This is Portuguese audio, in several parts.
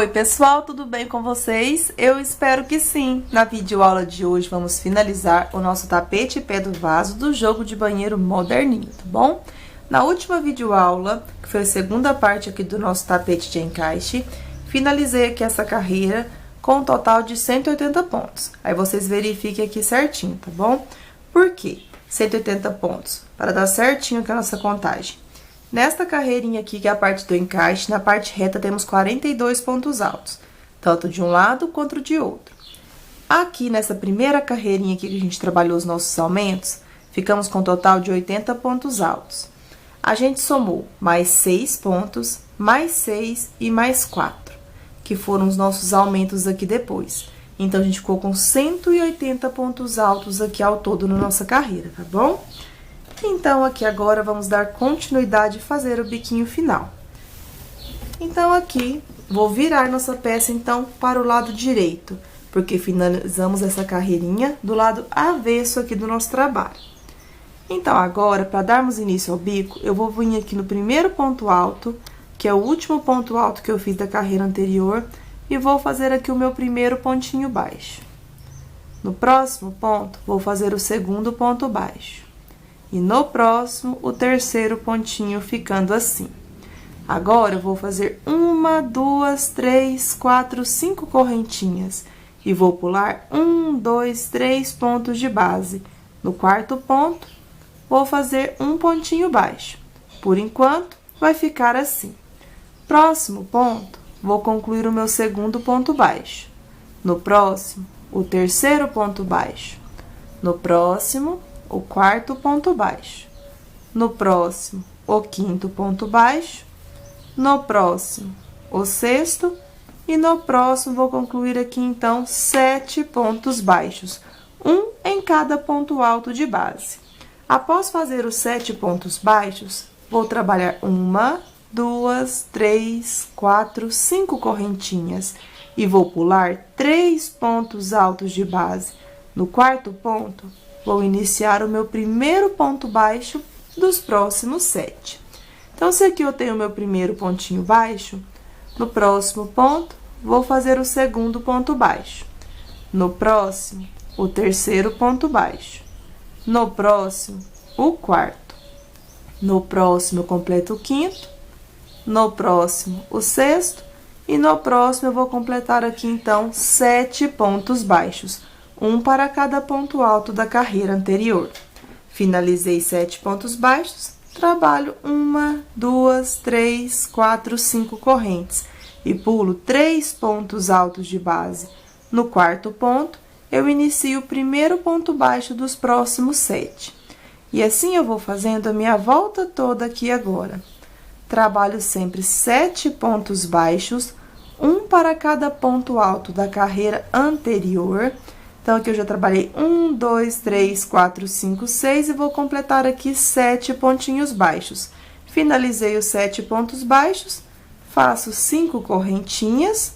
Oi pessoal, tudo bem com vocês? Eu espero que sim! Na videoaula de hoje vamos finalizar o nosso tapete pé do vaso do jogo de banheiro moderninho, tá bom? Na última videoaula, que foi a segunda parte aqui do nosso tapete de encaixe, finalizei aqui essa carreira com um total de 180 pontos. Aí vocês verifiquem aqui certinho, tá bom? Por quê? 180 pontos, para dar certinho com a nossa contagem. Nesta carreirinha aqui, que é a parte do encaixe, na parte reta temos 42 pontos altos, tanto de um lado quanto de outro. Aqui, nessa primeira carreirinha aqui que a gente trabalhou os nossos aumentos, ficamos com um total de 80 pontos altos. A gente somou mais 6 pontos, mais 6 e mais 4, que foram os nossos aumentos aqui depois. Então, a gente ficou com 180 pontos altos aqui ao todo na nossa carreira, tá bom? Então, aqui agora, vamos dar continuidade e fazer o biquinho final. Então, aqui, vou virar nossa peça, então, para o lado direito, porque finalizamos essa carreirinha do lado avesso aqui do nosso trabalho. Então, agora, para darmos início ao bico, eu vou vir aqui no primeiro ponto alto, que é o último ponto alto que eu fiz da carreira anterior, e vou fazer aqui o meu primeiro pontinho baixo. No próximo ponto, vou fazer o segundo ponto baixo. E no próximo, o terceiro pontinho ficando assim. Agora, eu vou fazer 1, 2, 3, 4, 5 correntinhas. E vou pular 1, 2, 3 pontos de base. No quarto ponto, vou fazer um pontinho baixo. Por enquanto, vai ficar assim. Próximo ponto, vou concluir o meu segundo ponto baixo. No próximo, o terceiro ponto baixo. No próximo, o quarto ponto baixo. No próximo, o quinto ponto baixo. No próximo, o sexto. E no próximo, vou concluir aqui, então, 7 pontos baixos. Um em cada ponto alto de base. Após fazer os 7 pontos baixos, vou trabalhar 1, 2, 3, 4, 5 correntinhas. E vou pular 3 pontos altos de base. No quarto ponto, vou iniciar o meu primeiro ponto baixo dos próximos 7. Então, se aqui eu tenho o meu primeiro pontinho baixo, no próximo ponto, vou fazer o segundo ponto baixo. No próximo, o terceiro ponto baixo. No próximo, o quarto. No próximo, eu completo o quinto. No próximo, o sexto. E no próximo, eu vou completar aqui, então, 7 pontos baixos. Um para cada ponto alto da carreira anterior. Finalizei 7 pontos baixos, trabalho 1, 2, 3, 4, 5 correntes e pulo 3 pontos altos de base. No quarto ponto, eu inicio o primeiro ponto baixo dos próximos 7. E assim eu vou fazendo a minha volta toda aqui agora. Trabalho sempre 7 pontos baixos, um para cada ponto alto da carreira anterior. Então, aqui eu já trabalhei 1, 2, 3, 4, 5, 6 e vou completar aqui 7 pontinhos baixos. Finalizei os 7 pontos baixos, faço 5 correntinhas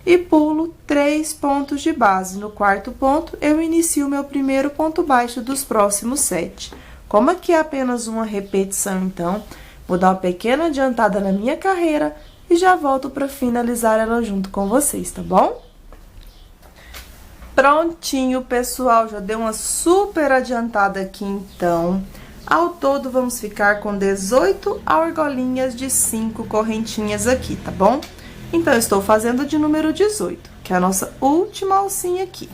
e pulo 3 pontos de base. No quarto ponto, eu inicio o meu primeiro ponto baixo dos próximos 7. Como aqui é apenas uma repetição, então, vou dar uma pequena adiantada na minha carreira e já volto para finalizar ela junto com vocês, tá bom? Prontinho, pessoal, já deu uma super adiantada aqui, então. Ao todo, vamos ficar com 18 argolinhas de 5 correntinhas aqui, tá bom? Então, eu estou fazendo de número 18, que é a nossa última alcinha aqui.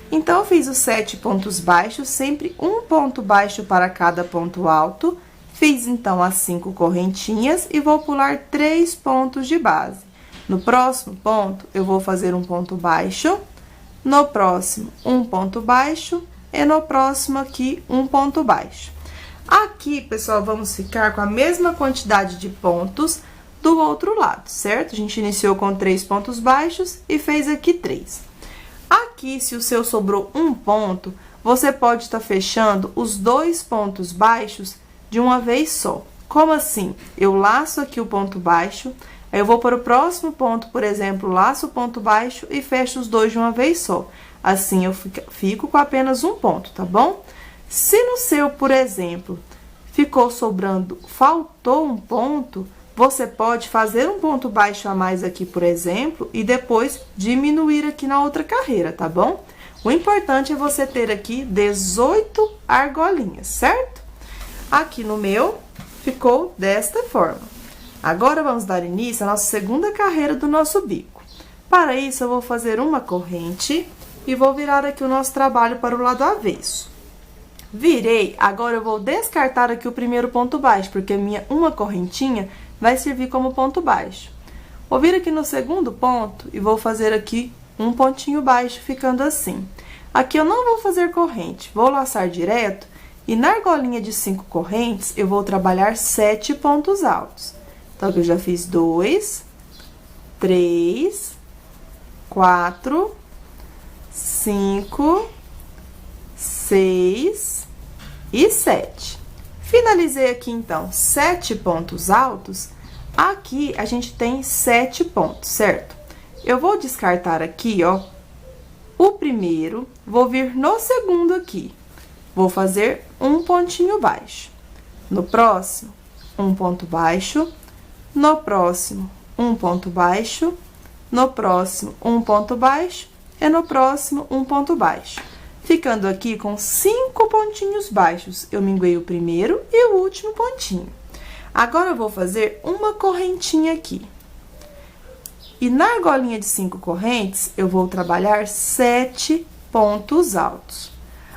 Então, eu fiz os 7 pontos baixos, sempre um ponto baixo para cada ponto alto. Fiz, então, as 5 correntinhas e vou pular 3 pontos de base. No próximo ponto, eu vou fazer um ponto baixo. No próximo, um ponto baixo, e no próximo aqui, um ponto baixo. Aqui, pessoal, vamos ficar com a mesma quantidade de pontos do outro lado, certo? A gente iniciou com 3 pontos baixos e fez aqui 3. Aqui, se o seu sobrou um ponto, você pode estar fechando os 2 pontos baixos de uma vez só. Como assim? Eu laço aqui o ponto baixo. Aí, eu vou para o próximo ponto, por exemplo, laço o ponto baixo e fecho os 2 de uma vez só. Assim, eu fico com apenas um ponto, tá bom? Se no seu, por exemplo, ficou sobrando, faltou um ponto, você pode fazer um ponto baixo a mais aqui, por exemplo, e depois diminuir aqui na outra carreira, tá bom? O importante é você ter aqui 18 argolinhas, certo? Aqui no meu, ficou desta forma. Agora, vamos dar início à nossa segunda carreira do nosso bico. Para isso, eu vou fazer uma corrente e vou virar aqui o nosso trabalho para o lado avesso. Virei, agora eu vou descartar aqui o primeiro ponto baixo, porque uma correntinha vai servir como ponto baixo. Vou vir aqui no segundo ponto e vou fazer aqui um pontinho baixo, ficando assim. Aqui eu não vou fazer corrente, vou laçar direto e na argolinha de 5 correntes eu vou trabalhar 7 pontos altos. Então, aqui eu já fiz 2, 3, 4, 5, 6 e 7. Finalizei aqui, então, 7 pontos altos. Aqui, a gente tem 7 pontos, certo? Eu vou descartar aqui, ó, o primeiro, vou vir no segundo aqui. Vou fazer um pontinho baixo. No próximo, um ponto baixo. No próximo, um ponto baixo. No próximo, um ponto baixo. E no próximo, um ponto baixo. Ficando aqui com 5 pontinhos baixos. Eu minguei o primeiro e o último pontinho. Agora, eu vou fazer uma correntinha aqui. E na argolinha de 5 correntes, eu vou trabalhar 7 pontos altos.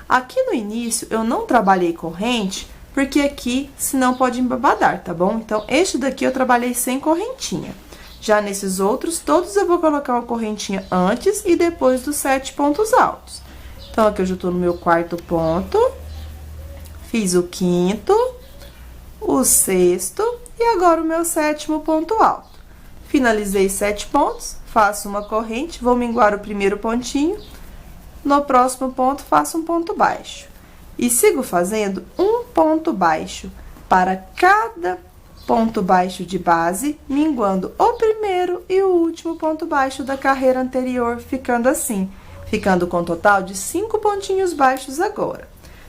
Aqui no início, eu não trabalhei corrente, porque aqui, senão pode embabadar, tá bom? Então, este daqui eu trabalhei sem correntinha. Já nesses outros, todos eu vou colocar uma correntinha antes e depois dos 7 pontos altos. Então, aqui eu já tô no meu quarto ponto, fiz o quinto, o sexto e agora o meu 7º ponto alto. Finalizei 7 pontos, faço uma corrente, vou minguar o primeiro pontinho, no próximo ponto faço um ponto baixo. E sigo fazendo um ponto baixo para cada ponto baixo de base, minguando o primeiro e o último ponto baixo da carreira anterior, ficando assim, ficando com um total de 5 pontinhos baixos agora.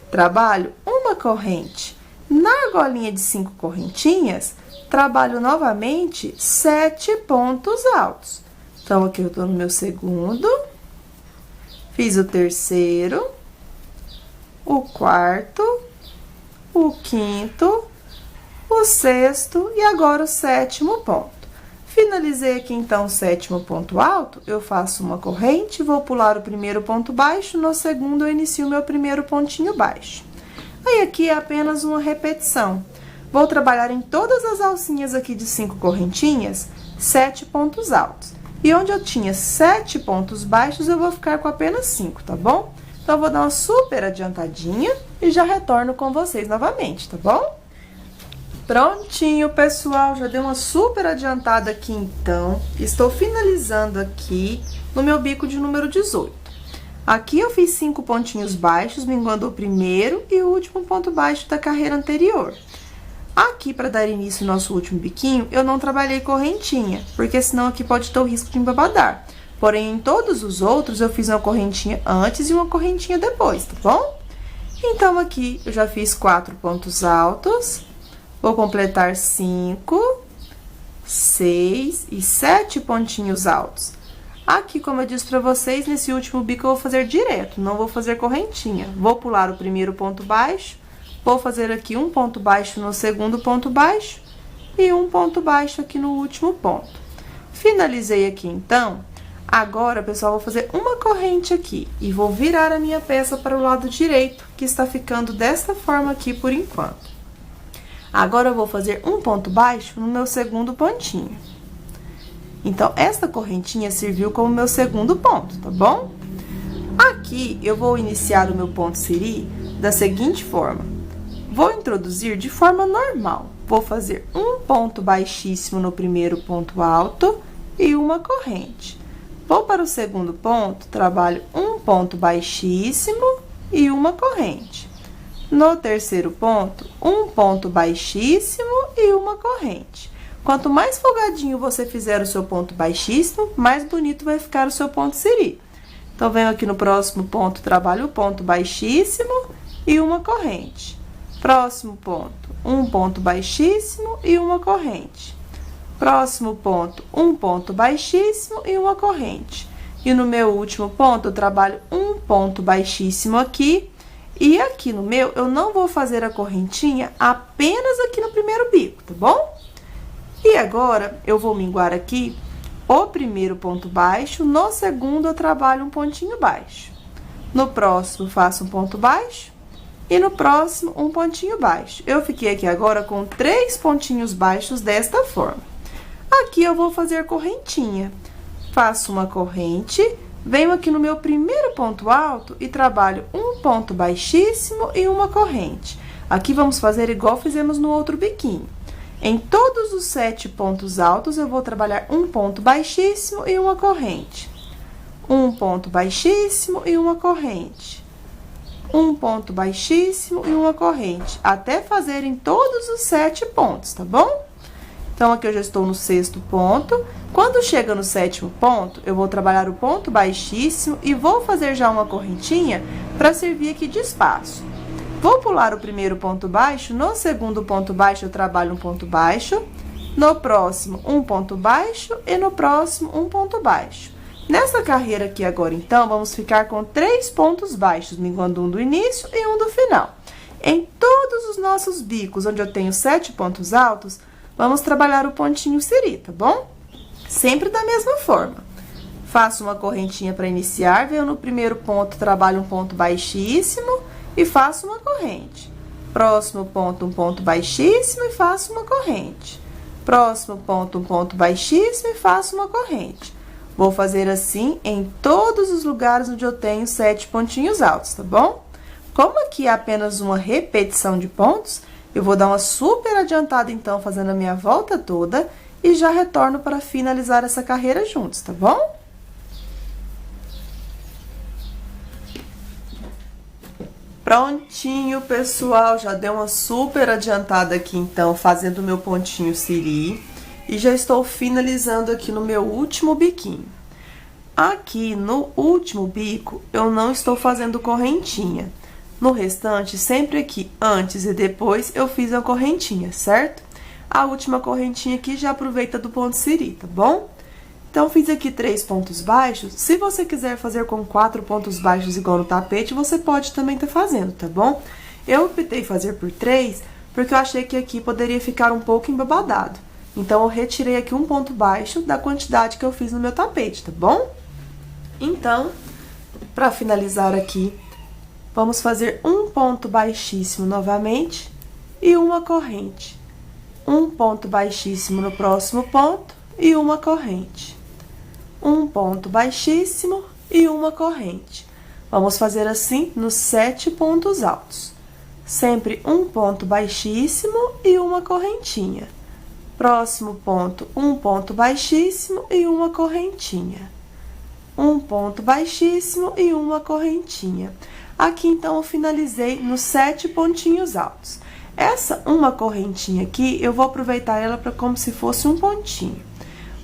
Trabalho uma corrente. Na argolinha de 5 correntinhas, trabalho novamente 7 pontos altos. Então, aqui eu tô no meu segundo, fiz o terceiro, o quarto, o quinto, o sexto e agora o 7º ponto. Finalizei aqui, então, o 7º ponto alto, eu faço uma corrente, vou pular o primeiro ponto baixo, no segundo eu inicio o meu primeiro pontinho baixo. Aí, aqui é apenas uma repetição. Vou trabalhar em todas as alcinhas aqui de 5 correntinhas, 7 pontos altos. E onde eu tinha 7 pontos baixos, eu vou ficar com apenas 5, tá bom? Então, eu vou dar uma super adiantadinha e já retorno com vocês novamente, tá bom? Prontinho, pessoal, já dei uma super adiantada aqui, então. Estou finalizando aqui no meu bico de número 18. Aqui eu fiz 5 pontinhos baixos, minguando o primeiro e o último ponto baixo da carreira anterior. Aqui, para dar início ao nosso último biquinho, eu não trabalhei correntinha, porque senão aqui pode ter o risco de embabadar. Porém, em todos os outros, eu fiz uma correntinha antes e uma correntinha depois, tá bom? Então, aqui eu já fiz 4 pontos altos, vou completar 5, 6 e 7 pontinhos altos. Aqui, como eu disse pra vocês, nesse último bico eu vou fazer direto, não vou fazer correntinha. Vou pular o primeiro ponto baixo, vou fazer aqui um ponto baixo no segundo ponto baixo e um ponto baixo aqui no último ponto. Finalizei aqui, então. Agora, pessoal, vou fazer uma corrente aqui e vou virar a minha peça para o lado direito, que está ficando desta forma aqui por enquanto. Agora, eu vou fazer um ponto baixo no meu segundo pontinho. Então, esta correntinha serviu como meu segundo ponto, tá bom? Aqui, eu vou iniciar o meu ponto siri da seguinte forma. Vou introduzir de forma normal. Vou fazer um ponto baixíssimo no primeiro ponto alto e uma corrente. Vou para o segundo ponto, trabalho um ponto baixíssimo e uma corrente. No terceiro ponto, um ponto baixíssimo e uma corrente. Quanto mais folgadinho você fizer o seu ponto baixíssimo, mais bonito vai ficar o seu ponto siri. Então, venho aqui no próximo ponto, trabalho o ponto baixíssimo e uma corrente. Próximo ponto, um ponto baixíssimo e uma corrente. Próximo ponto, um ponto baixíssimo e uma corrente. E no meu último ponto, eu trabalho um ponto baixíssimo aqui. E aqui no meu, eu não vou fazer a correntinha apenas aqui no primeiro bico, tá bom? E agora, eu vou minguar aqui o primeiro ponto baixo. No segundo, eu trabalho um pontinho baixo. No próximo, faço um ponto baixo. E no próximo, um pontinho baixo. Eu fiquei aqui agora com 3 pontinhos baixos desta forma. Aqui eu vou fazer correntinha. Faço uma corrente, venho aqui no meu primeiro ponto alto e trabalho um ponto baixíssimo e uma corrente. Aqui vamos fazer igual fizemos no outro biquinho. Em todos os 7 pontos altos, eu vou trabalhar um ponto baixíssimo e uma corrente. Um ponto baixíssimo e uma corrente. Um ponto baixíssimo e uma corrente, até fazer em todos os 7 pontos, tá bom? Então, aqui eu já estou no 6º ponto. Quando chega no 7º ponto, eu vou trabalhar o ponto baixíssimo e vou fazer já uma correntinha para servir aqui de espaço. Vou pular o primeiro ponto baixo, no segundo ponto baixo eu trabalho um ponto baixo, no próximo um ponto baixo e no próximo um ponto baixo. Nessa carreira aqui agora, então, vamos ficar com 3 pontos baixos, minguando um do início e um do final. Em todos os nossos bicos, onde eu tenho 7 pontos altos, vamos trabalhar o pontinho siri, tá bom? Sempre da mesma forma. Faço uma correntinha para iniciar, venho no primeiro ponto, trabalho um ponto baixíssimo e faço uma corrente. Próximo ponto, um ponto baixíssimo e faço uma corrente. Próximo ponto, um ponto baixíssimo e faço uma corrente. Vou fazer assim em todos os lugares onde eu tenho 7 pontinhos altos, tá bom? Como aqui é apenas uma repetição de pontos, eu vou dar uma super adiantada, então, fazendo a minha volta toda e já retorno para finalizar essa carreira juntos, tá bom? Prontinho, pessoal, já dei uma super adiantada aqui, então, fazendo o meu pontinho siri. E já estou finalizando aqui no meu último biquinho. Aqui no último bico, eu não estou fazendo correntinha. No restante, sempre aqui, antes e depois, eu fiz a correntinha, certo? A última correntinha aqui já aproveita do ponto siri, tá bom? Então, fiz aqui 3 pontos baixos. Se você quiser fazer com 4 pontos baixos igual no tapete, você pode também estar fazendo, tá bom? Eu optei fazer por 3, porque eu achei que aqui poderia ficar um pouco embabadado. Então, eu retirei aqui um ponto baixo da quantidade que eu fiz no meu tapete, tá bom? Então, para finalizar aqui, vamos fazer um ponto baixíssimo novamente e uma corrente. Um ponto baixíssimo no próximo ponto e uma corrente. Um ponto baixíssimo e uma corrente. Vamos fazer assim nos 7 pontos altos. Sempre um ponto baixíssimo e uma correntinha. Próximo ponto, um ponto baixíssimo e uma correntinha. Um ponto baixíssimo e uma correntinha. Aqui, então, eu finalizei nos 7 pontinhos altos. Essa uma correntinha aqui, eu vou aproveitar ela para como se fosse um pontinho.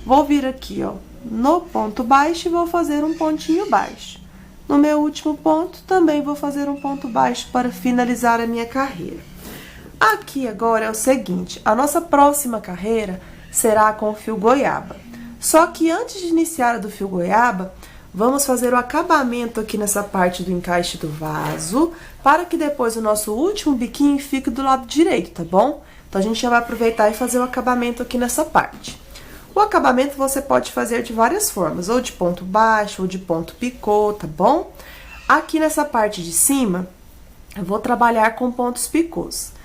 Vou vir aqui, ó, no ponto baixo e vou fazer um pontinho baixo. No meu último ponto, também vou fazer um ponto baixo para finalizar a minha carreira. Aqui agora é o seguinte, a nossa próxima carreira será com o fio goiaba. Só que antes de iniciar a do fio goiaba, vamos fazer o acabamento aqui nessa parte do encaixe do vaso, para que depois o nosso último biquinho fique do lado direito, tá bom? Então, a gente já vai aproveitar e fazer o acabamento aqui nessa parte. O acabamento você pode fazer de várias formas, ou de ponto baixo, ou de ponto picô, tá bom? Aqui nessa parte de cima, eu vou trabalhar com pontos picôs.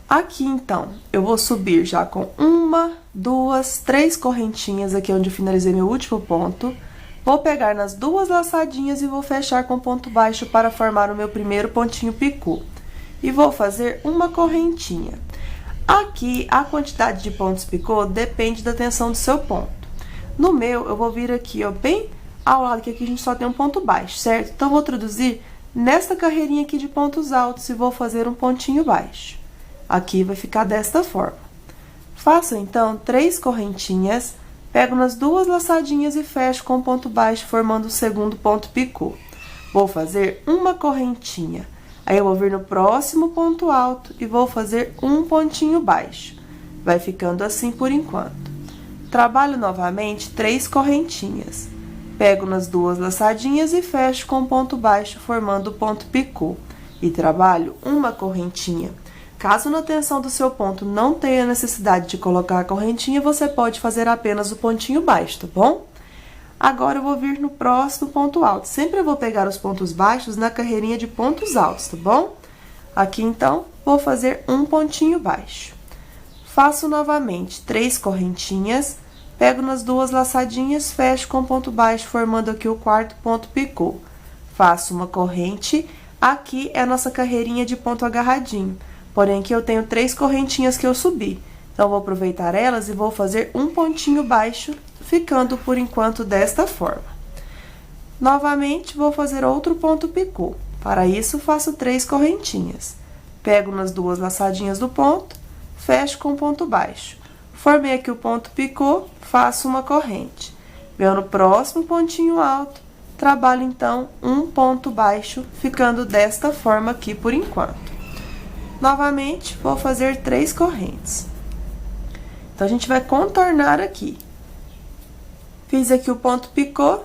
Aqui, então, eu vou subir já com 1, 2, 3 correntinhas aqui onde eu finalizei meu último ponto. Vou pegar nas 2 laçadinhas e vou fechar com ponto baixo para formar o meu primeiro pontinho picô. E vou fazer uma correntinha. Aqui, a quantidade de pontos picô depende da tensão do seu ponto. No meu, eu vou vir aqui, ó, bem ao lado, que aqui a gente só tem um ponto baixo, certo? Então, vou introduzir nesta carreirinha aqui de pontos altos e vou fazer um pontinho baixo. Aqui vai ficar desta forma. Faço, então, 3 correntinhas, pego nas 2 laçadinhas e fecho com ponto baixo, formando o segundo ponto picô. Vou fazer uma correntinha. Aí, eu vou vir no próximo ponto alto e vou fazer um pontinho baixo. Vai ficando assim por enquanto. Trabalho novamente 3 correntinhas. Pego nas 2 laçadinhas e fecho com ponto baixo, formando o ponto picô. E trabalho uma correntinha. Caso na tensão do seu ponto não tenha necessidade de colocar a correntinha, você pode fazer apenas o pontinho baixo, tá bom? Agora, eu vou vir no próximo ponto alto. Sempre eu vou pegar os pontos baixos na carreirinha de pontos altos, tá bom? Aqui, então, vou fazer um pontinho baixo. Faço novamente 3 correntinhas, pego nas 2 laçadinhas, fecho com ponto baixo, formando aqui o 4º ponto picô. Faço uma corrente, aqui é a nossa carreirinha de ponto agarradinho. Porém, aqui eu tenho 3 correntinhas que eu subi. Então, vou aproveitar elas e vou fazer um pontinho baixo, ficando por enquanto desta forma. Novamente, vou fazer outro ponto picô. Para isso, faço 3 correntinhas. Pego nas 2 laçadinhas do ponto, fecho com ponto baixo. Formei aqui o ponto picô, faço uma corrente. Venho no próximo pontinho alto, trabalho então um ponto baixo, ficando desta forma aqui por enquanto. Novamente, vou fazer 3 correntes. Então, a gente vai contornar aqui. Fiz aqui o ponto picô,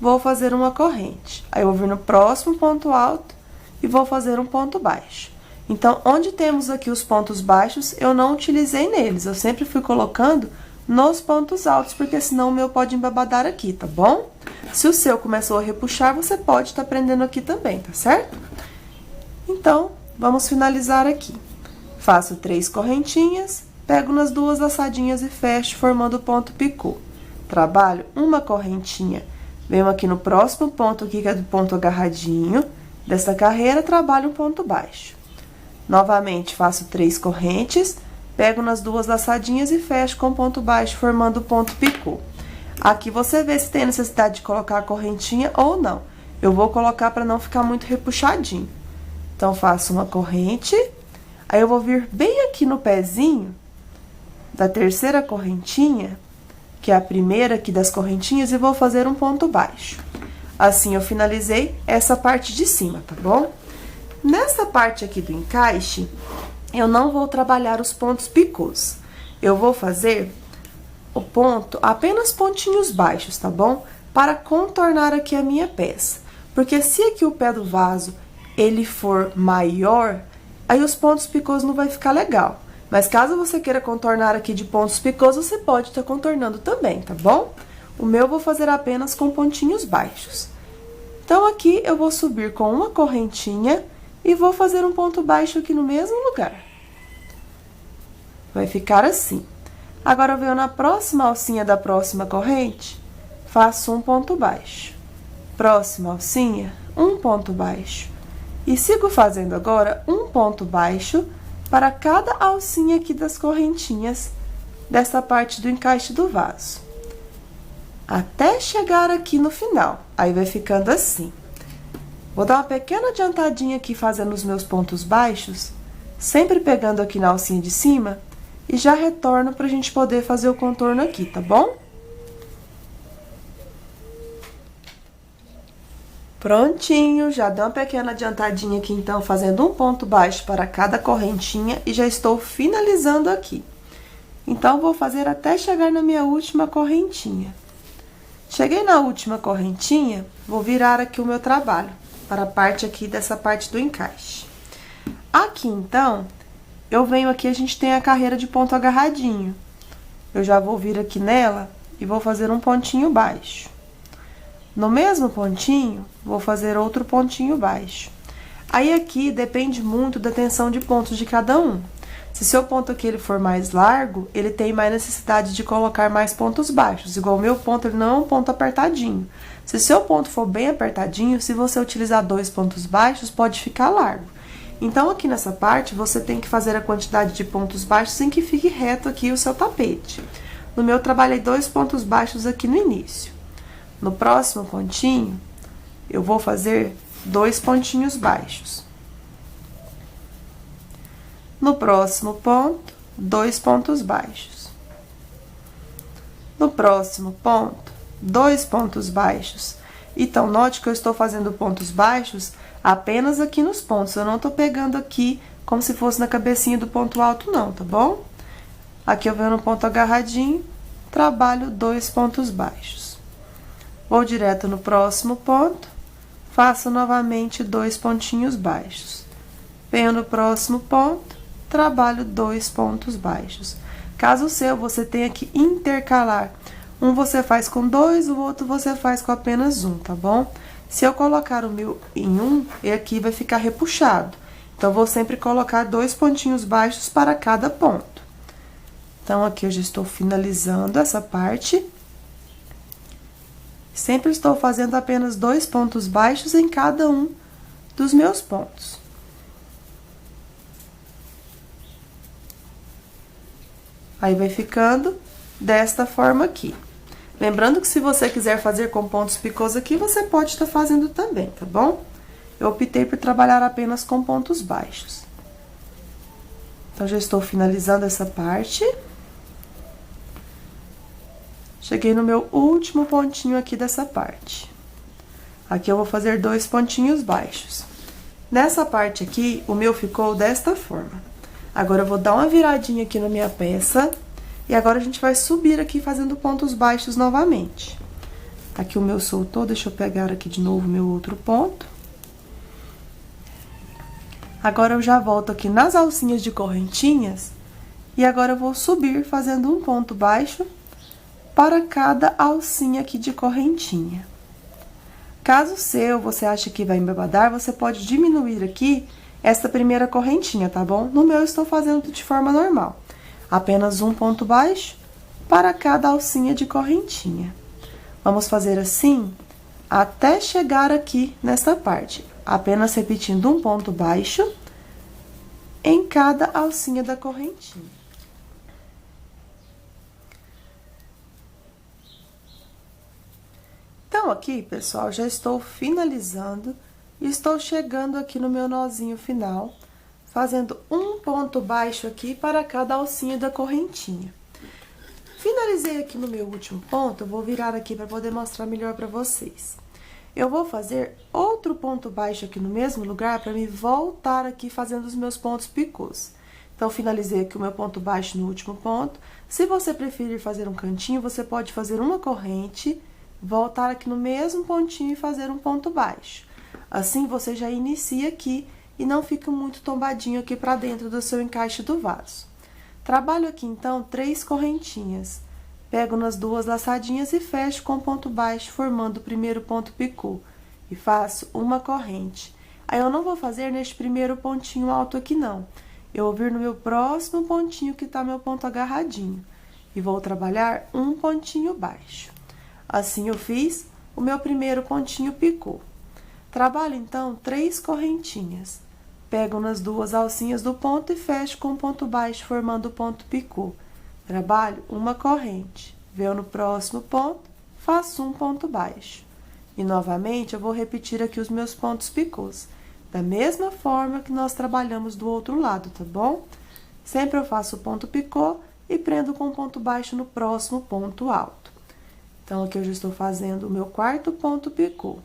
vou fazer uma corrente. Aí, eu vou vir no próximo ponto alto e vou fazer um ponto baixo. Então, onde temos aqui os pontos baixos, eu não utilizei neles. Eu sempre fui colocando nos pontos altos, porque senão o meu pode embabadar aqui, tá bom? Se o seu começou a repuxar, você pode estar prendendo aqui também, tá certo? Então, vamos finalizar aqui. Faço 3 correntinhas, pego nas 2 laçadinhas e fecho, formando o ponto picô. Trabalho uma correntinha, venho aqui no próximo ponto aqui, que é do ponto agarradinho dessa carreira, trabalho um ponto baixo. Novamente, faço 3 correntes, pego nas 2 laçadinhas e fecho com ponto baixo, formando o ponto picô. Aqui você vê se tem necessidade de colocar a correntinha ou não. Eu vou colocar para não ficar muito repuxadinho. Então, faço uma corrente, aí eu vou vir bem aqui no pezinho da terceira correntinha, que é a primeira aqui das correntinhas, e vou fazer um ponto baixo. Assim, eu finalizei essa parte de cima, tá bom? Nessa parte aqui do encaixe, eu não vou trabalhar os pontos picôs. Eu vou fazer o ponto, apenas pontinhos baixos, tá bom? Para contornar aqui a minha peça. Porque se aqui o pé do vaso, ele for maior, aí os pontos picôs não vai ficar legal. Mas caso você queira contornar aqui de pontos picôs, você pode estar contornando também, tá bom? O meu eu vou fazer apenas com pontinhos baixos. Então, aqui eu vou subir com uma correntinha e vou fazer um ponto baixo aqui no mesmo lugar. Vai ficar assim. Agora, eu venho na próxima alcinha da próxima corrente, faço um ponto baixo. Próxima alcinha, um ponto baixo. E sigo fazendo agora um ponto baixo para cada alcinha aqui das correntinhas dessa parte do encaixe do vaso. Até chegar aqui no final. Aí, vai ficando assim. Vou dar uma pequena adiantadinha aqui fazendo os meus pontos baixos, sempre pegando aqui na alcinha de cima, e já retorno pra gente poder fazer o contorno aqui, tá bom? Prontinho, já dei uma pequena adiantadinha aqui, então, fazendo um ponto baixo para cada correntinha e já estou finalizando aqui. Então, vou fazer até chegar na minha última correntinha. Cheguei na última correntinha, vou virar aqui o meu trabalho para a parte aqui dessa parte do encaixe. Aqui, então, eu venho aqui, a gente tem a carreira de ponto agarradinho. Eu já vou vir aqui nela e vou fazer um pontinho baixo. No mesmo pontinho, vou fazer outro pontinho baixo. Aí, aqui, depende muito da tensão de pontos de cada um. Se seu ponto aqui ele for mais largo, ele tem mais necessidade de colocar mais pontos baixos. Igual o meu ponto, ele não é um ponto apertadinho. Se seu ponto for bem apertadinho, se você utilizar 2 pontos baixos, pode ficar largo. Então, aqui nessa parte, você tem que fazer a quantidade de pontos baixos sem que fique reto aqui o seu tapete. No meu, eu trabalhei 2 pontos baixos aqui no início. No próximo pontinho, eu vou fazer 2 pontinhos baixos. No próximo ponto, 2 pontos baixos. No próximo ponto, 2 pontos baixos. Então, note que eu estou fazendo pontos baixos apenas aqui nos pontos. Eu não tô pegando aqui como se fosse na cabecinha do ponto alto, não, tá bom? Aqui eu venho no ponto agarradinho, trabalho 2 pontos baixos. Vou direto no próximo ponto, faço novamente 2 pontinhos baixos. Venho no próximo ponto, trabalho 2 pontos baixos. Caso seu, você tenha que intercalar. Um você faz com 2, o outro você faz com apenas 1, tá bom? Se eu colocar o meu em 1, aqui vai ficar repuxado. Então, vou sempre colocar 2 pontinhos baixos para cada ponto. Então, aqui eu já estou finalizando essa parte. Sempre estou fazendo apenas 2 pontos baixos em cada um dos meus pontos. Aí, vai ficando desta forma aqui. Lembrando que se você quiser fazer com pontos picôs aqui, você pode estar fazendo também, tá bom? Eu optei por trabalhar apenas com pontos baixos. Então, já estou finalizando essa parte. Cheguei no meu último pontinho aqui dessa parte. Aqui eu vou fazer 2 pontinhos baixos. Nessa parte aqui, o meu ficou desta forma. Agora, eu vou dar uma viradinha aqui na minha peça. E agora, a gente vai subir aqui fazendo pontos baixos novamente. Aqui o meu soltou, deixa eu pegar aqui de novo o meu outro ponto. Agora, eu já volto aqui nas alcinhas de correntinhas. E agora, eu vou subir fazendo um ponto baixo para cada alcinha aqui de correntinha. Caso seu, você acha que vai embebedar, você pode diminuir aqui esta primeira correntinha, tá bom? No meu, eu estou fazendo de forma normal. Apenas um ponto baixo para cada alcinha de correntinha. Vamos fazer assim até chegar aqui nessa parte. Apenas repetindo um ponto baixo em cada alcinha da correntinha. Então, aqui, pessoal, já estou finalizando e estou chegando aqui no meu nozinho final, fazendo um ponto baixo aqui para cada alcinha da correntinha. Finalizei aqui no meu último ponto, eu vou virar aqui para poder mostrar melhor para vocês. Eu vou fazer outro ponto baixo aqui no mesmo lugar para me voltar aqui fazendo os meus pontos picôs. Então, finalizei aqui o meu ponto baixo no último ponto. Se você preferir fazer um cantinho, você pode fazer uma corrente, voltar aqui no mesmo pontinho e fazer um ponto baixo. Assim, você já inicia aqui e não fica muito tombadinho aqui pra dentro do seu encaixe do vaso. Trabalho aqui, então, 3 correntinhas. Pego nas 2 laçadinhas e fecho com ponto baixo, formando o primeiro ponto picô. E faço uma corrente. Aí, eu não vou fazer neste primeiro pontinho alto aqui, não. Eu vou vir no meu próximo pontinho, que tá meu ponto agarradinho. E vou trabalhar um pontinho baixo. Assim, eu fiz o meu primeiro pontinho picô. Trabalho, então, 3 correntinhas. Pego nas 2 alcinhas do ponto e fecho com ponto baixo, formando o ponto picô. Trabalho uma corrente. Venho no próximo ponto, faço um ponto baixo. E, novamente, eu vou repetir aqui os meus pontos picôs. Da mesma forma que nós trabalhamos do outro lado, tá bom? Sempre eu faço o ponto picô e prendo com ponto baixo no próximo ponto alto. Então, aqui eu já estou fazendo o meu 4º ponto picô.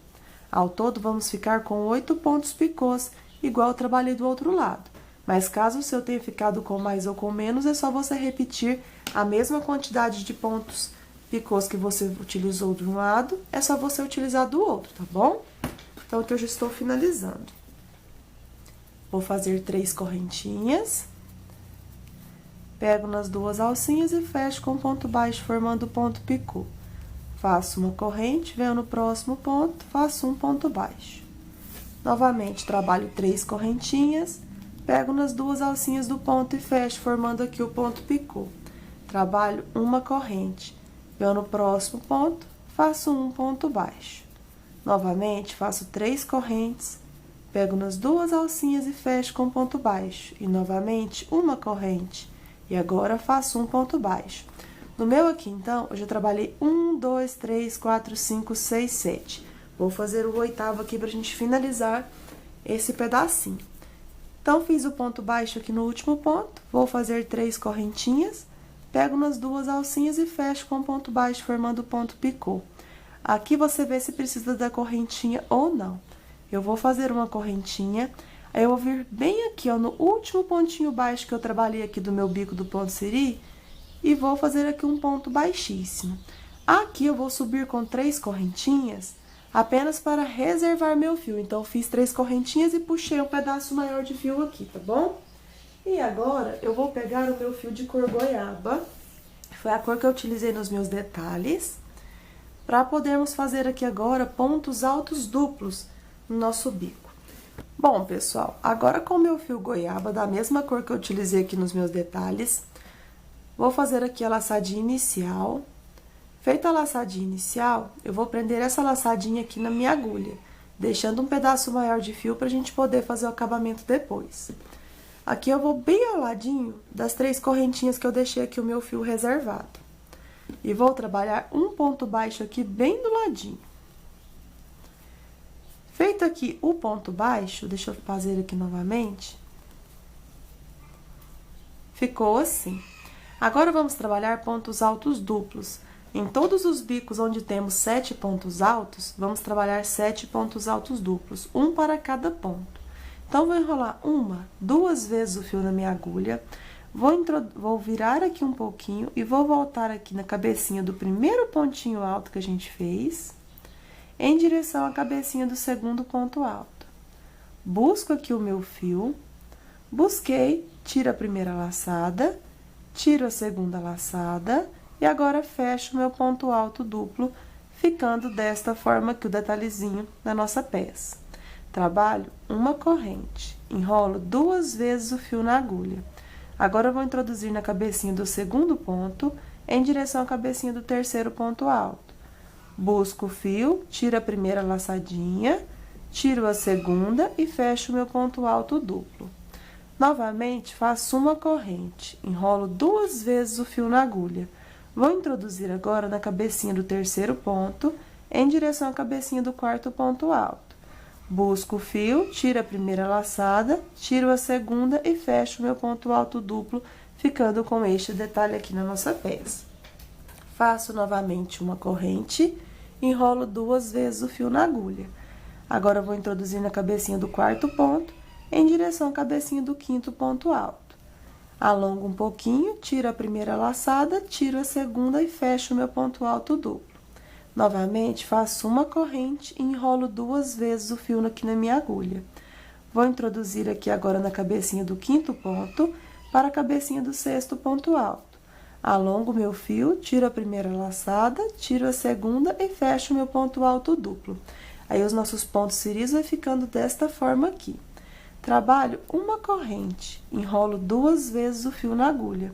Ao todo, vamos ficar com 8 pontos picôs, igual eu trabalhei do outro lado. Mas, caso o seu tenha ficado com mais ou com menos, é só você repetir a mesma quantidade de pontos picôs que você utilizou de um lado, é só você utilizar do outro, tá bom? Então, aqui eu já estou finalizando. Vou fazer 3 correntinhas. Pego nas 2 alcinhas e fecho com ponto baixo, formando o ponto picô. Faço uma corrente, venho no próximo ponto, faço um ponto baixo. Novamente, trabalho 3 correntinhas, pego nas 2 alcinhas do ponto e fecho, formando aqui o ponto picô. Trabalho uma corrente, venho no próximo ponto, faço um ponto baixo. Novamente, faço 3 correntes, pego nas 2 alcinhas e fecho com ponto baixo. E, novamente, uma corrente. E agora, faço um ponto baixo. No meu aqui, então, eu já trabalhei 1, 2, 3, 4, 5, 6, 7. Vou fazer o 8º aqui pra gente finalizar esse pedacinho. Então, fiz o ponto baixo aqui no último ponto, vou fazer 3 correntinhas, pego nas 2 alcinhas e fecho com ponto baixo, formando o ponto picô. Aqui você vê se precisa da correntinha ou não. Eu vou fazer uma correntinha, aí eu vou vir bem aqui, ó, no último pontinho baixo que eu trabalhei aqui do meu bico do ponto siri, e vou fazer aqui um ponto baixíssimo. Aqui eu vou subir com 3 correntinhas, apenas para reservar meu fio. Então, eu fiz 3 correntinhas e puxei um pedaço maior de fio aqui, tá bom? E agora, eu vou pegar o meu fio de cor goiaba, foi a cor que eu utilizei nos meus detalhes, para podermos fazer aqui agora pontos altos duplos no nosso bico. Bom, pessoal, agora com o meu fio goiaba, da mesma cor que eu utilizei aqui nos meus detalhes, vou fazer aqui a laçadinha inicial. Feita a laçadinha inicial, eu vou prender essa laçadinha aqui na minha agulha, deixando um pedaço maior de fio pra gente poder fazer o acabamento depois. Aqui eu vou bem ao ladinho das 3 correntinhas que eu deixei aqui o meu fio reservado. E vou trabalhar um ponto baixo aqui bem do ladinho. Feito aqui o ponto baixo, deixa eu fazer aqui novamente. Ficou assim. Agora, vamos trabalhar pontos altos duplos. Em todos os bicos onde temos 7 pontos altos, vamos trabalhar 7 pontos altos duplos, um para cada ponto. Então, vou enrolar 1, 2 vezes o fio na minha agulha, vou virar aqui um pouquinho e vou voltar aqui na cabecinha do primeiro pontinho alto que a gente fez, em direção à cabecinha do segundo ponto alto. Busco aqui o meu fio, busquei, tiro a primeira laçada, tiro a segunda laçada, e agora, fecho o meu ponto alto duplo, ficando desta forma aqui o detalhezinho da nossa peça. Trabalho uma corrente, enrolo 2 vezes o fio na agulha. Agora, eu vou introduzir na cabecinha do segundo ponto, em direção à cabecinha do terceiro ponto alto. Busco o fio, tiro a primeira laçadinha, tiro a segunda e fecho o meu ponto alto duplo. Novamente, faço uma corrente, enrolo 2 vezes o fio na agulha. Vou introduzir agora na cabecinha do terceiro ponto, em direção à cabecinha do quarto ponto alto. Busco o fio, tiro a primeira laçada, tiro a segunda e fecho o meu ponto alto duplo, ficando com este detalhe aqui na nossa peça. Faço novamente uma corrente, enrolo 2 vezes o fio na agulha. Agora, eu vou introduzir na cabecinha do quarto ponto, em direção à cabecinha do quinto ponto alto. Alongo um pouquinho, tiro a primeira laçada, tiro a segunda e fecho o meu ponto alto duplo. Novamente, faço uma corrente e enrolo 2 vezes o fio aqui na minha agulha. Vou introduzir aqui agora na cabecinha do quinto ponto, para a cabecinha do sexto ponto alto. Alongo o meu fio, tiro a primeira laçada, tiro a segunda e fecho o meu ponto alto duplo. Aí, os nossos pontos ciris vai ficando desta forma aqui. Trabalho uma corrente, enrolo 2 vezes o fio na agulha.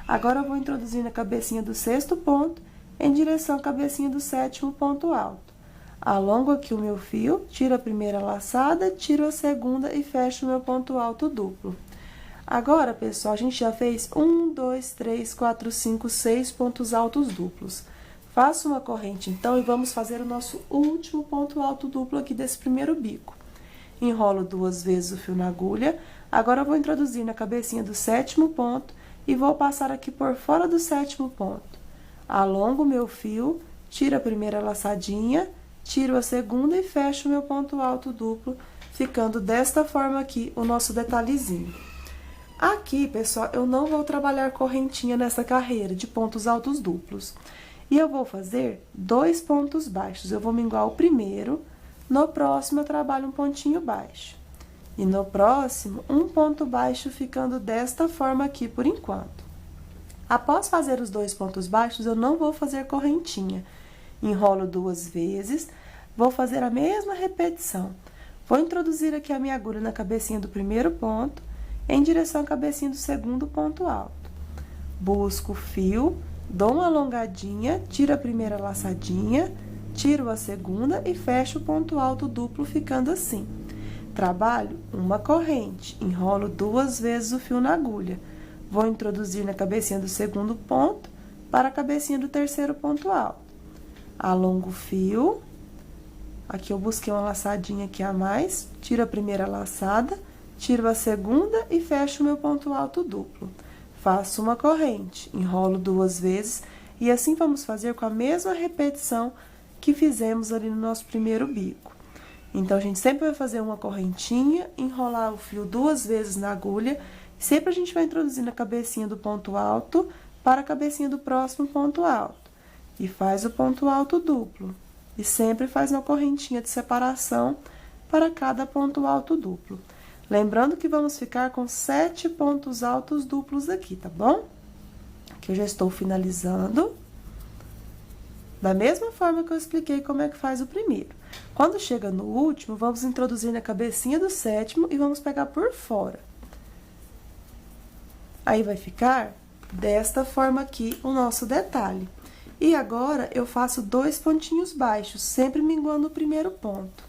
Agora, eu vou introduzir na cabecinha do sexto ponto, em direção à cabecinha do sétimo ponto alto. Alongo aqui o meu fio, tiro a primeira laçada, tiro a segunda e fecho o meu ponto alto duplo. Agora, pessoal, a gente já fez 1, 2, 3, 4, 5, 6 pontos altos duplos. Faço uma corrente, então, e vamos fazer o nosso último ponto alto duplo aqui desse primeiro bico. Enrolo 2 vezes o fio na agulha. Agora, eu vou introduzir na cabecinha do sétimo ponto e vou passar aqui por fora do sétimo ponto. Alongo o meu fio, tiro a primeira laçadinha, tiro a segunda e fecho o meu ponto alto duplo, ficando desta forma aqui o nosso detalhezinho. Aqui, pessoal, eu não vou trabalhar correntinha nessa carreira de pontos altos duplos. E eu vou fazer 2 pontos baixos. Eu vou minguar o primeiro. No próximo, eu trabalho um pontinho baixo. E no próximo, um ponto baixo, ficando desta forma aqui por enquanto. Após fazer os 2 pontos baixos, eu não vou fazer correntinha. Enrolo 2 vezes, vou fazer a mesma repetição. Vou introduzir aqui a minha agulha na cabecinha do primeiro ponto, em direção à cabecinha do segundo ponto alto. Busco o fio, dou uma alongadinha, tiro a primeira laçadinha, tiro a segunda e fecho o ponto alto duplo, ficando assim. Trabalho uma corrente, enrolo 2 vezes o fio na agulha. Vou introduzir na cabecinha do segundo ponto para a cabecinha do terceiro ponto alto. Alongo o fio. Aqui eu busquei uma laçadinha aqui a mais, tiro a primeira laçada, tiro a segunda e fecho o meu ponto alto duplo. Faço uma corrente, enrolo 2 vezes e assim vamos fazer com a mesma repetição que fizemos ali no nosso primeiro bico. Então, a gente sempre vai fazer uma correntinha, enrolar o fio 2 vezes na agulha, sempre a gente vai introduzir na cabecinha do ponto alto para a cabecinha do próximo ponto alto. E faz o ponto alto duplo. E sempre faz uma correntinha de separação para cada ponto alto duplo. Lembrando que vamos ficar com 7 pontos altos duplos aqui, tá bom? Aqui eu já estou finalizando. Da mesma forma que eu expliquei como é que faz o primeiro. Quando chega no último, vamos introduzir na cabecinha do sétimo e vamos pegar por fora. Aí, vai ficar desta forma aqui o nosso detalhe. E agora, eu faço 2 pontinhos baixos, sempre minguando o primeiro ponto.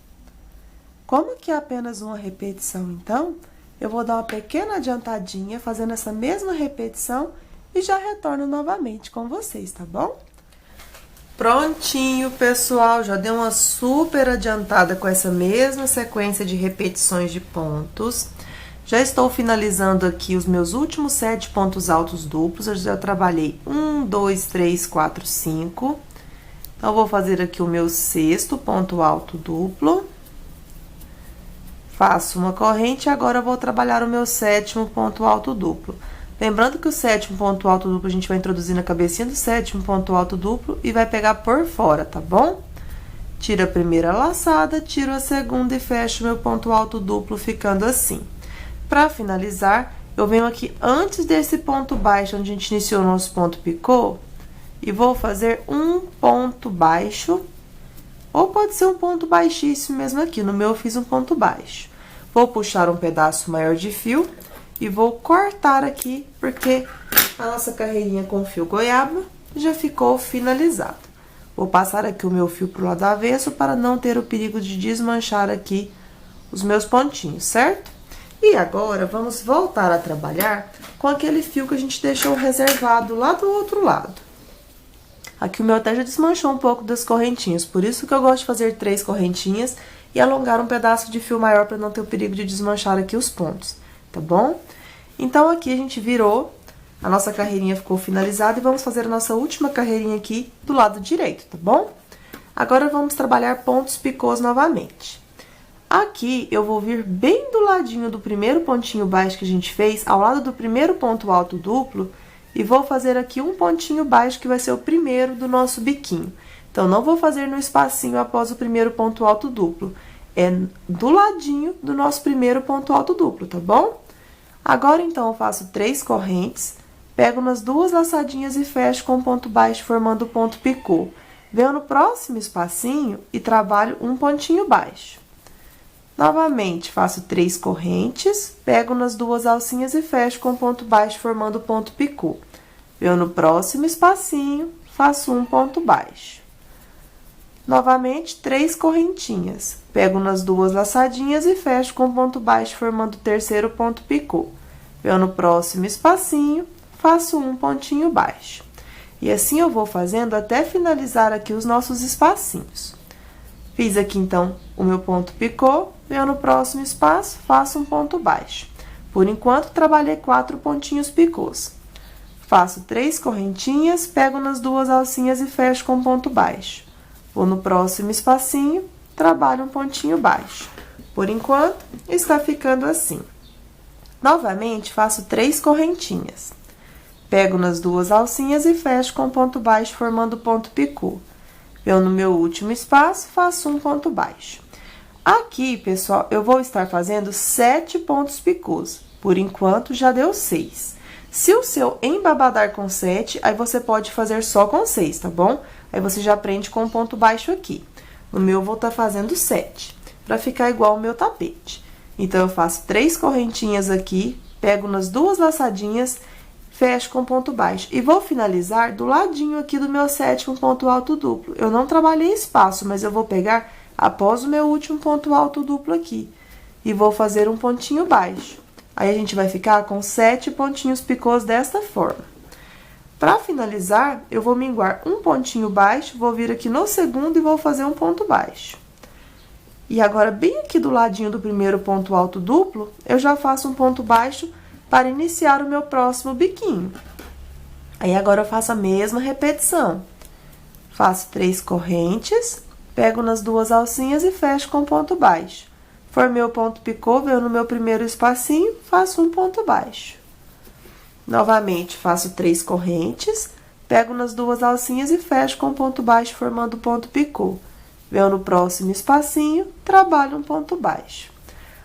Como que é apenas uma repetição, então, eu vou dar uma pequena adiantadinha, fazendo essa mesma repetição e já retorno novamente com vocês, tá bom? Prontinho, pessoal, já dei uma super adiantada com essa mesma sequência de repetições de pontos. Já estou finalizando aqui os meus últimos 7 pontos altos duplos. Eu já trabalhei 1, 2, 3, 4, 5. Então, vou fazer aqui o meu 6º ponto alto duplo. Faço uma corrente e agora vou trabalhar o meu 7º ponto alto duplo. Lembrando que o 7º ponto alto duplo a gente vai introduzir na cabecinha do 7º ponto alto duplo e vai pegar por fora, tá bom? Tiro a primeira laçada, tiro a segunda e fecho meu ponto alto duplo, ficando assim. Para finalizar, eu venho aqui antes desse ponto baixo, onde a gente iniciou o nosso ponto picô, e vou fazer um ponto baixo, ou pode ser um ponto baixíssimo mesmo aqui. No meu, eu fiz um ponto baixo. Vou puxar um pedaço maior de fio e vou cortar aqui, porque a nossa carreirinha com fio goiaba já ficou finalizada. Vou passar aqui o meu fio pro lado avesso para não ter o perigo de desmanchar aqui os meus pontinhos, certo? E agora, vamos voltar a trabalhar com aquele fio que a gente deixou reservado lá do outro lado. Aqui o meu até já desmanchou um pouco das correntinhas, por isso que eu gosto de fazer 3 correntinhas e alongar um pedaço de fio maior para não ter o perigo de desmanchar aqui os pontos, tá bom? Então, aqui a gente virou, a nossa carreirinha ficou finalizada e vamos fazer a nossa última carreirinha aqui do lado direito, tá bom? Agora, vamos trabalhar pontos picôs novamente. Aqui, eu vou vir bem do ladinho do primeiro pontinho baixo que a gente fez, ao lado do primeiro ponto alto duplo, e vou fazer aqui um pontinho baixo, que vai ser o primeiro do nosso biquinho. Então, não vou fazer no espacinho após o primeiro ponto alto duplo, é do ladinho do nosso primeiro ponto alto duplo, tá bom? Agora, então, eu faço 3 correntes, pego nas 2 laçadinhas e fecho com ponto baixo, formando o ponto picô. Venho no próximo espacinho e trabalho um pontinho baixo. Novamente, faço 3 correntes, pego nas 2 alcinhas e fecho com ponto baixo, formando o ponto picô. Venho no próximo espacinho, faço um ponto baixo. Novamente, 3 correntinhas, pego nas 2 laçadinhas e fecho com ponto baixo, formando o terceiro ponto picô. Venho no próximo espacinho, faço um pontinho baixo. E assim eu vou fazendo até finalizar aqui os nossos espacinhos. Fiz aqui, então, o meu ponto picô, venho no próximo espaço, faço um ponto baixo. Por enquanto, trabalhei 4 pontinhos picôs. Faço 3 correntinhas, pego nas 2 alcinhas e fecho com ponto baixo. Vou no próximo espacinho, trabalho um pontinho baixo. Por enquanto, está ficando assim. Novamente, faço 3 correntinhas. Pego nas 2 alcinhas e fecho com ponto baixo, formando o ponto picô. Eu, no meu último espaço, faço um ponto baixo. Aqui, pessoal, eu vou estar fazendo 7 pontos picôs. Por enquanto, já deu 6. Se o seu embabadar com 7, aí você pode fazer só com 6, tá bom? Aí você já aprende com um ponto baixo aqui. No meu, eu vou estar fazendo 7, para ficar igual ao meu tapete. Então, eu faço 3 correntinhas aqui, pego nas 2 laçadinhas, fecho com ponto baixo. E vou finalizar do ladinho aqui do meu 7º ponto alto duplo. Eu não trabalhei espaço, mas eu vou pegar após o meu último ponto alto duplo aqui. E vou fazer um pontinho baixo. Aí, a gente vai ficar com 7 pontinhos picôs desta forma. Para finalizar, eu vou minguar um pontinho baixo, vou vir aqui no segundo e vou fazer um ponto baixo. E agora, bem aqui do ladinho do primeiro ponto alto duplo, eu já faço um ponto baixo para iniciar o meu próximo biquinho. Aí, agora, eu faço a mesma repetição. Faço 3 correntes, pego nas 2 alcinhas e fecho com ponto baixo. Formei o ponto picô, venho no meu primeiro espacinho, faço um ponto baixo. Novamente, faço 3 correntes, pego nas 2 alcinhas e fecho com ponto baixo, formando ponto picô. Venho no próximo espacinho, trabalho um ponto baixo.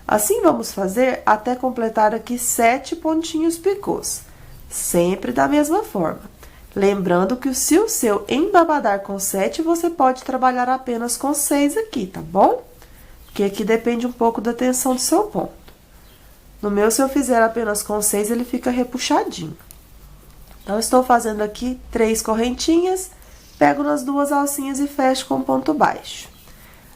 Assim, vamos fazer até completar aqui 7 pontinhos picôs, sempre da mesma forma. Lembrando que se o seu embabadar com 7, você pode trabalhar apenas com 6 aqui, tá bom? Porque aqui depende um pouco da tensão do seu ponto. No meu, se eu fizer apenas com 6, ele fica repuxadinho. Então, estou fazendo aqui 3 correntinhas, pego nas 2 alcinhas e fecho com ponto baixo.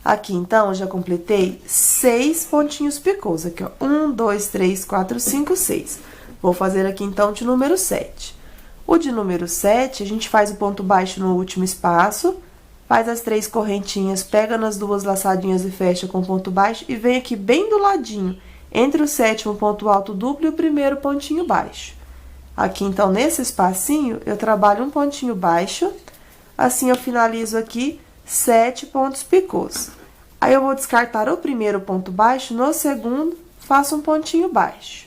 Aqui, então, já completei 6 pontinhos picôs. Aqui, ó, 1, 2, 3, 4, 5, 6. Vou fazer aqui, então, de número 7. O de número 7, a gente faz o ponto baixo no último espaço, faz as 3 correntinhas, pega nas 2 laçadinhas e fecha com ponto baixo e vem aqui bem do ladinho, entre o 7º ponto alto duplo e o primeiro pontinho baixo. Aqui, então, nesse espacinho, eu trabalho um pontinho baixo, assim eu finalizo aqui 7 pontos picôs. Aí, eu vou descartar o primeiro ponto baixo, no segundo, faço um pontinho baixo.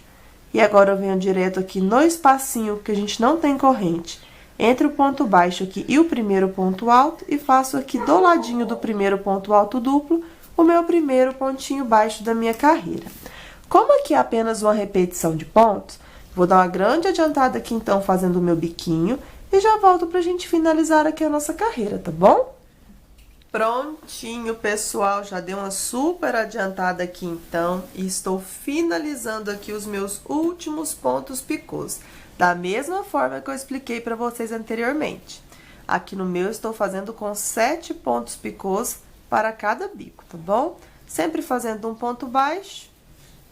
E agora, eu venho direto aqui no espacinho, que a gente não tem corrente, entre o ponto baixo aqui e o primeiro ponto alto, e faço aqui do ladinho do primeiro ponto alto duplo, o meu primeiro pontinho baixo da minha carreira. Como aqui é apenas uma repetição de pontos, vou dar uma grande adiantada aqui, então, fazendo o meu biquinho, e já volto pra gente finalizar aqui a nossa carreira, tá bom? Prontinho, pessoal, já dei uma super adiantada aqui, então, e estou finalizando aqui os meus últimos pontos picôs, da mesma forma que eu expliquei para vocês anteriormente. Aqui no meu, estou fazendo com 7 pontos picôs para cada bico, tá bom? Sempre fazendo um ponto baixo,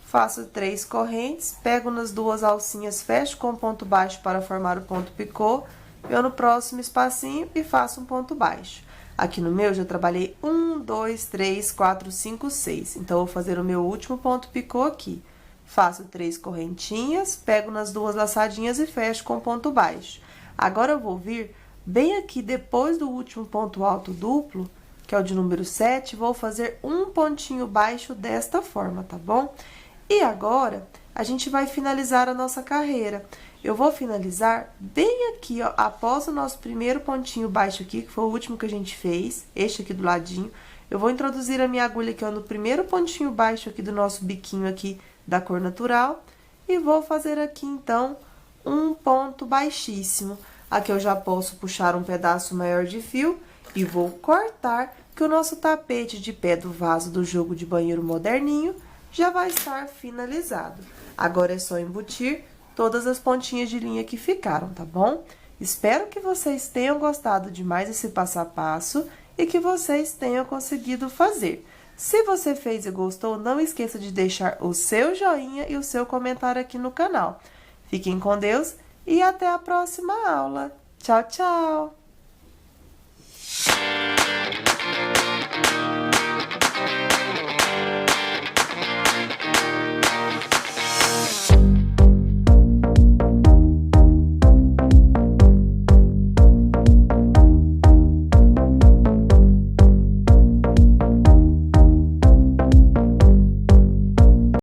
faço 3 correntes, pego nas 2 alcinhas, fecho com ponto baixo para formar o ponto picô, venho no próximo espacinho e faço um ponto baixo. Aqui no meu, já trabalhei 1, 2, 3, 4, 5, 6. Então, eu vou fazer o meu último ponto picô aqui. Faço 3 correntinhas, pego nas 2 laçadinhas e fecho com ponto baixo. Agora, eu vou vir bem aqui depois do último ponto alto duplo, que é o de número 7, vou fazer um pontinho baixo desta forma, tá bom? E agora, a gente vai finalizar a nossa carreira. Eu vou finalizar bem aqui, ó, após o nosso primeiro pontinho baixo aqui, que foi o último que a gente fez, este aqui do ladinho. Eu vou introduzir a minha agulha aqui, ó, no primeiro pontinho baixo aqui do nosso biquinho aqui da cor natural. E vou fazer aqui, então, um ponto baixíssimo. Aqui eu já posso puxar um pedaço maior de fio e vou cortar, que o nosso tapete de pé do vaso do jogo de banheiro moderninho já vai estar finalizado. Agora, é só embutir todas as pontinhas de linha que ficaram, tá bom? Espero que vocês tenham gostado de mais esse passo a passo e que vocês tenham conseguido fazer. Se você fez e gostou, não esqueça de deixar o seu joinha e o seu comentário aqui no canal. Fiquem com Deus e até a próxima aula. Tchau, tchau!